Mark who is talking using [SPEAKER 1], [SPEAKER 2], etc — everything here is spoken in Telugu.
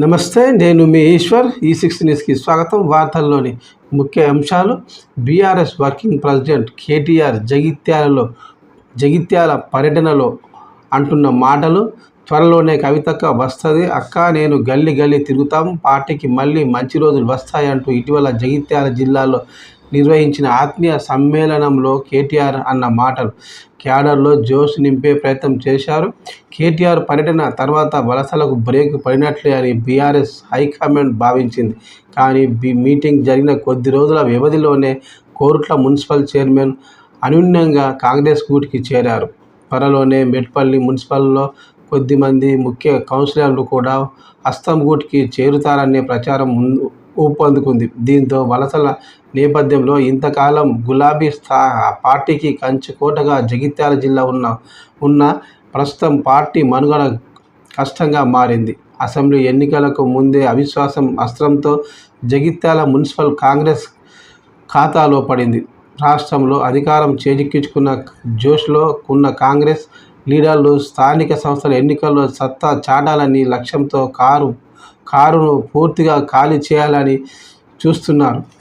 [SPEAKER 1] నమస్తే, నేను మీ ఈశ్వర్. ఈ6 న్యూస్కి స్వాగతం. వార్తల్లోని ముఖ్య అంశాలు. BRS working president KTR Jagtial పర్యటనలో అంటున్న మాటలు. త్వరలోనే కవితక్క వస్తుంది అక్క, నేను గల్లీ గల్లీ తిరుగుతాం, పార్టీకి మళ్ళీ మంచి రోజులు వస్తాయంటూ ఇటీవల జగిత్యాల జిల్లాలో నిర్వహించిన ఆత్మీయ సమ్మేళనంలో కేటీఆర్ అన్న మాటలు క్యాడర్లో జోష్ నింపే ప్రయత్నం చేశారు. కేటీఆర్ పర్యటన తర్వాత వలసలకు బ్రేక్ పడినట్లే అని బీఆర్ఎస్ హైకమాండ్ భావించింది. కానీ మీటింగ్ జరిగిన కొద్ది రోజుల వ్యవధిలోనే కోరుట్ల మున్సిపల్ చైర్మన్ అనూహ్యంగా కాంగ్రెస్ గూటికి చేరారు. త్వరలోనే మెట్పల్లి మున్సిపల్లో కొద్దిమంది ముఖ్య కౌన్సిలర్లు కూడా హస్తం గూటికి చేరుతారనే ప్రచారం ఊపందుకుంది. దీంతో వలసల నేపథ్యంలో ఇంతకాలం గులాబీ పార్టీకి కంచుకోటగా జగిత్యాల జిల్లా ఉన్న ప్రస్తుతం పార్టీ మనుగడ కష్టంగా మారింది. అసెంబ్లీ ఎన్నికలకు ముందే అవిశ్వాసం అస్త్రంతో జగిత్యాల మున్సిపల్ కాంగ్రెస్ ఖాతాలో పడింది. రాష్ట్రంలో అధికారం చేజిక్కించుకున్న జోష్లో ఉన్న కాంగ్రెస్ లీడర్లు స్థానిక సంస్థల ఎన్నికల్లో సత్తా చాటాలని లక్ష్యంతో కారును పూర్తిగా ఖాళీ చేయాలని చూస్తున్నారు.